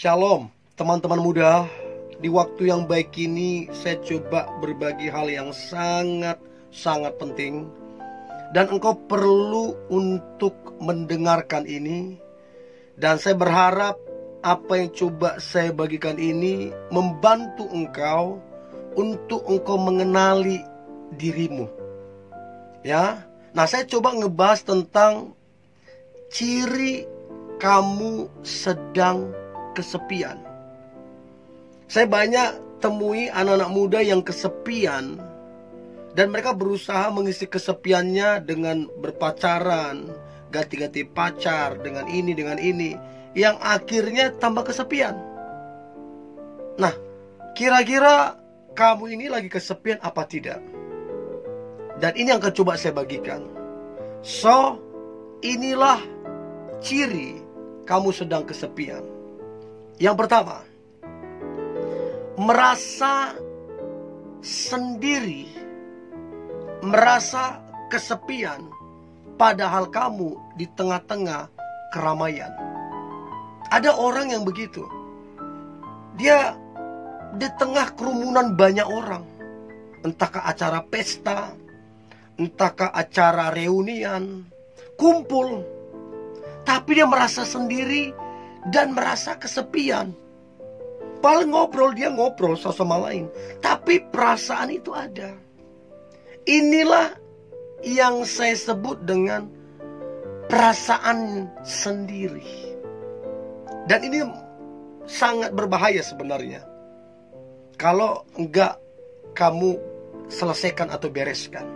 Shalom teman-teman muda. Di waktu yang baik ini saya coba berbagi hal yang sangat penting, dan engkau perlu untuk mendengarkan ini. Dan saya berharap apa yang coba saya bagikan ini membantu engkau untuk engkau mengenali dirimu. Ya. Nah, saya coba ngebahas tentang ciri kamu sedang kesepian. Saya banyak temui anak-anak muda yang kesepian, dan mereka berusaha mengisi kesepiannya dengan berpacaran, ganti-ganti pacar, dengan ini, yang akhirnya tambah kesepian. Nah, kira-kira kamu ini lagi kesepian apa tidak? Dan ini yang akan coba saya bagikan. So, inilah ciri kamu sedang kesepian. Yang pertama, merasa sendiri, merasa kesepian, padahal kamu di tengah-tengah keramaian. Ada orang yang begitu. Dia di tengah kerumunan banyak orang, entahkah acara pesta, entahkah acara reunian, kumpul, tapi dia merasa sendiri dan merasa kesepian. Paling dia ngobrol sama lain, tapi perasaan itu ada. Inilah yang saya sebut dengan perasaan sendiri. Dan ini sangat berbahaya sebenarnya kalau enggak kamu selesaikan atau bereskan.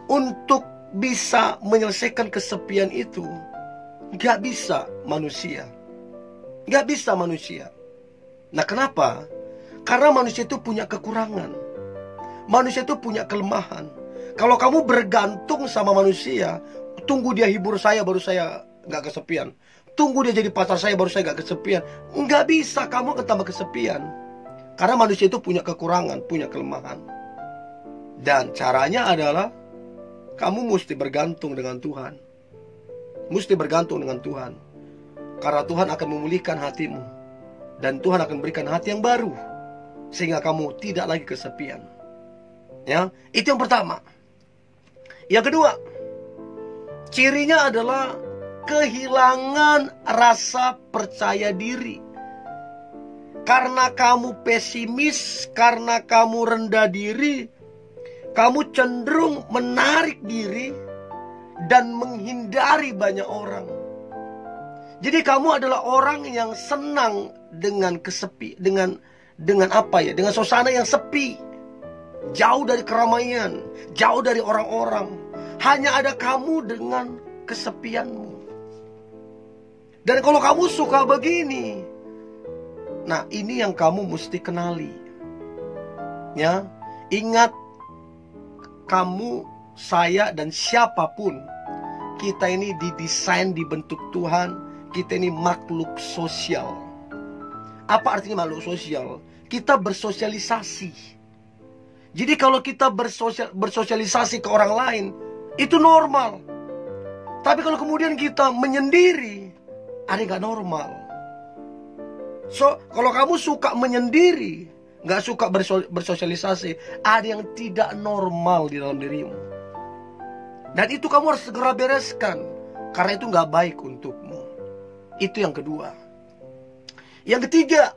Untuk bisa menyelesaikan kesepian itu, gak bisa manusia. Gak bisa manusia. Nah, kenapa? Karena manusia itu punya kekurangan. Manusia itu punya kelemahan. Kalau kamu bergantung sama manusia, tunggu dia hibur saya baru saya gak kesepian, tunggu dia jadi pacar saya baru saya gak kesepian, gak bisa, kamu akan tambah kesepian. Karena manusia itu punya kekurangan, punya kelemahan. Dan caranya adalah kamu mesti bergantung dengan Tuhan. Mesti bergantung dengan Tuhan. Karena Tuhan akan memulihkan hatimu. Dan Tuhan akan berikan hati yang baru, sehingga kamu tidak lagi kesepian. Ya, itu yang pertama. Yang kedua, cirinya adalah kehilangan rasa percaya diri. Karena kamu pesimis, karena kamu rendah diri, kamu cenderung menarik diri dan menghindari banyak orang. Jadi kamu adalah orang yang senang dengan dengan apa ya? Dengan suasana yang sepi. Jauh dari keramaian, jauh dari orang-orang. Hanya ada kamu dengan kesepianmu. Dan kalau kamu suka begini, nah, ini yang kamu mesti kenali. Ya, ingat, kamu, saya, dan siapapun, kita ini didesain, dibentuk Tuhan. Kita ini makhluk sosial. Apa artinya makhluk sosial? Kita bersosialisasi. Jadi kalau kita bersosialisasi ke orang lain, itu normal. Tapi kalau kemudian kita menyendiri, ada yang gak normal. So, kalau kamu suka menyendiri, gak suka bersosialisasi, ada yang tidak normal di dalam dirimu. Dan itu kamu harus segera bereskan, karena itu gak baik untukmu. Itu yang kedua. Yang ketiga,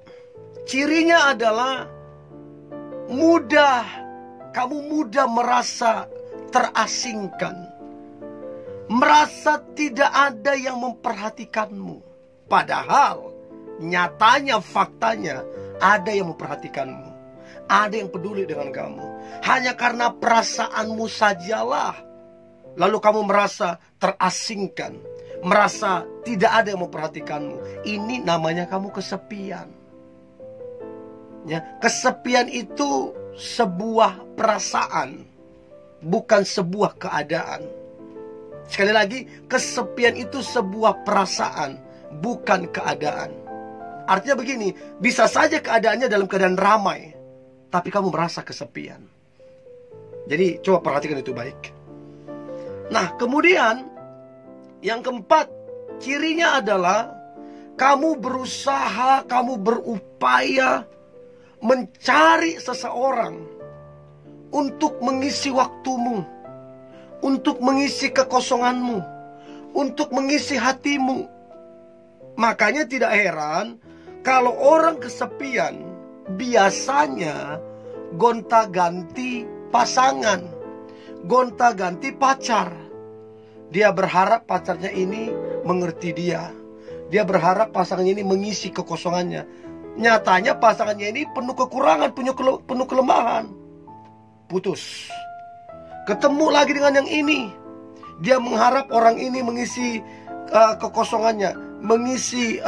cirinya adalah kamu mudah merasa terasingkan. Merasa tidak ada yang memperhatikanmu. Padahal nyatanya, faktanya, ada yang memperhatikanmu. Ada yang peduli dengan kamu. Hanya karena perasaanmu sajalah, lalu kamu merasa terasingkan, merasa tidak ada yang memperhatikanmu. Ini namanya kamu kesepian. Ya, kesepian itu sebuah perasaan, bukan sebuah keadaan. Sekali lagi, kesepian itu sebuah perasaan, bukan keadaan. Artinya begini, bisa saja keadaannya dalam keadaan ramai, tapi kamu merasa kesepian. Jadi coba perhatikan itu baik. Nah, kemudian yang keempat, cirinya adalah kamu berusaha, kamu berupaya mencari seseorang untuk mengisi waktumu, untuk mengisi kekosonganmu, untuk mengisi hatimu. Makanya tidak heran kalau orang kesepian biasanya gonta-ganti pasangan, gonta-ganti pacar. Dia berharap pacarnya ini mengerti dia. Dia berharap pasangannya ini mengisi kekosongannya. Nyatanya pasangannya ini penuh kekurangan, penuh kelemahan. Putus. Ketemu lagi dengan yang ini. Dia mengharap orang ini mengisi kekosongannya, mengisi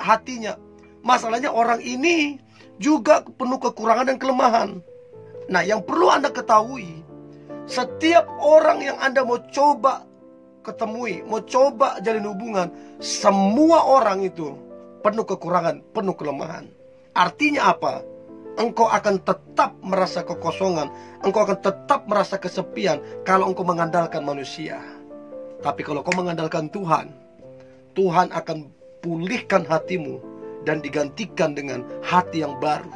hatinya. Masalahnya orang ini juga penuh kekurangan dan kelemahan. Nah, yang perlu Anda ketahui, setiap orang yang Anda mau coba ketemui, mau coba jalin hubungan, semua orang itu penuh kekurangan, penuh kelemahan. Artinya apa? Engkau akan tetap merasa kekosongan, engkau akan tetap merasa kesepian kalau engkau mengandalkan manusia. Tapi kalau kau mengandalkan Tuhan, Tuhan akan pulihkan hatimu dan digantikan dengan hati yang baru.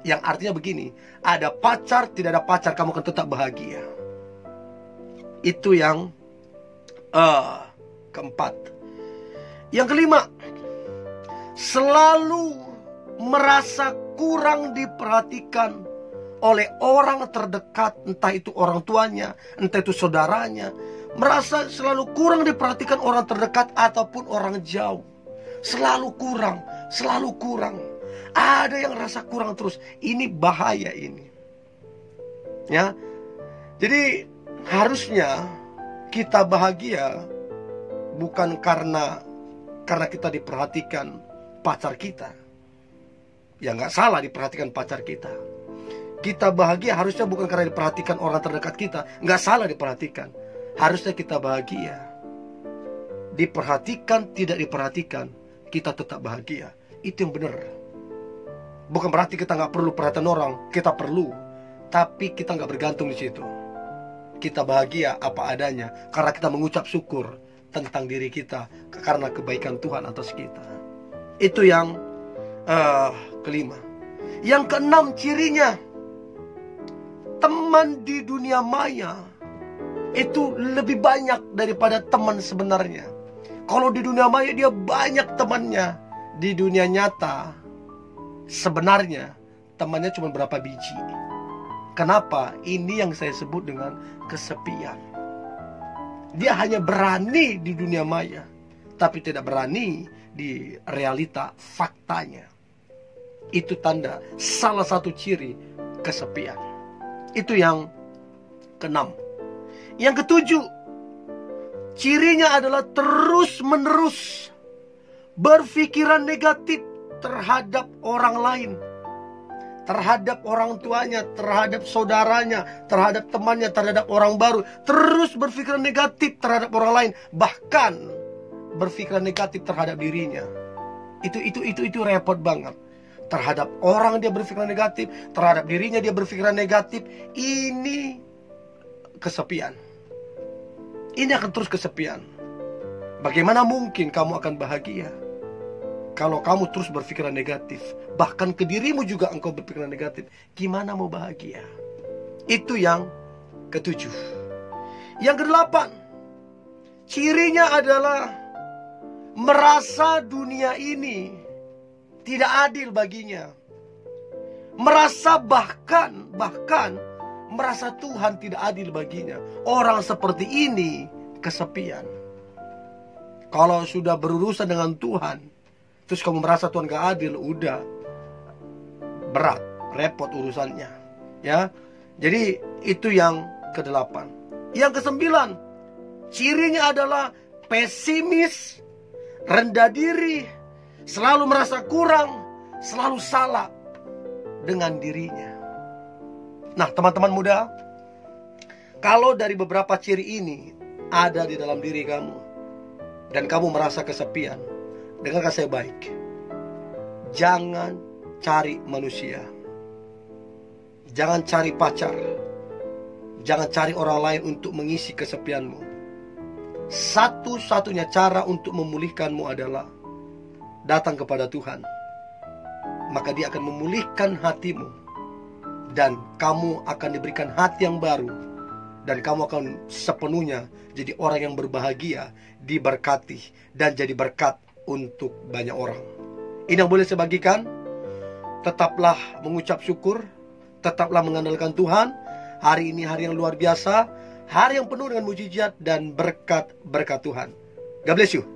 Yang artinya begini, ada pacar, tidak ada pacar, kamu akan tetap bahagia. Itu yang keempat. Yang kelima, selalu merasa kurang diperhatikan oleh orang terdekat, entah itu orang tuanya, entah itu saudaranya. Merasa selalu kurang diperhatikan orang terdekat ataupun orang jauh. Selalu kurang, selalu kurang. Ada yang rasa kurang terus. Ini bahaya ini. Ya. Jadi harusnya kita bahagia bukan karena kita diperhatikan pacar kita. Ya nggak salah diperhatikan pacar kita. Kita bahagia harusnya bukan karena diperhatikan orang terdekat kita. Nggak salah diperhatikan. Harusnya kita bahagia. Diperhatikan, tidak diperhatikan, kita tetap bahagia. Itu yang benar. Bukan berarti kita nggak perlu perhatian orang. Kita perlu. Tapi kita nggak bergantung di situ. Kita bahagia apa adanya. Karena kita mengucap syukur tentang diri kita. Karena kebaikan Tuhan atas kita. Itu yang kelima. Yang keenam cirinya, teman di dunia maya itu lebih banyak daripada teman sebenarnya. Kalau di dunia maya dia banyak temannya, di dunia nyata sebenarnya temannya cuma berapa biji. Kenapa? Ini yang saya sebut dengan kesepian. Dia hanya berani di dunia maya, tapi tidak berani di realita faktanya. Itu tanda salah satu ciri kesepian. Itu yang keenam. Yang ketujuh, cirinya adalah terus-menerus berpikiran negatif terhadap orang lain, terhadap orang tuanya, terhadap saudaranya, terhadap temannya, terhadap orang baru. Terus berpikiran negatif terhadap orang lain, bahkan berpikiran negatif terhadap dirinya. Itu repot banget. Terhadap orang dia berpikiran negatif, terhadap dirinya dia berpikiran negatif. Ini kesepian. Ini akan terus kesepian. Bagaimana mungkin kamu akan bahagia kalau kamu terus berpikiran negatif? Bahkan ke dirimu juga engkau berpikiran negatif. Gimana mau bahagia? Itu yang ketujuh. Yang kedelapan, cirinya adalah merasa dunia ini tidak adil baginya. Merasa bahkan merasa Tuhan tidak adil baginya. Orang seperti ini kesepian. Kalau sudah berurusan dengan Tuhan, terus kamu merasa Tuhan gak adil, udah berat, repot urusannya. Ya, jadi itu yang kedelapan. Yang kesembilan, cirinya adalah pesimis, rendah diri, selalu merasa kurang, selalu salah dengan dirinya. Nah, teman-teman muda, kalau dari beberapa ciri ini ada di dalam diri kamu dan kamu merasa kesepian, dengarkan saya baik. Jangan cari manusia. Jangan cari pacar. Jangan cari orang lain untuk mengisi kesepianmu. Satu-satunya cara untuk memulihkanmu adalah datang kepada Tuhan, maka Dia akan memulihkan hatimu, dan kamu akan diberikan hati yang baru, dan kamu akan sepenuhnya jadi orang yang berbahagia, diberkati, dan jadi berkat untuk banyak orang. Ini yang boleh saya bagikan. Tetaplah mengucap syukur, tetaplah mengandalkan Tuhan. Hari ini hari yang luar biasa, hari yang penuh dengan mujizat dan berkat-berkat Tuhan. God bless you.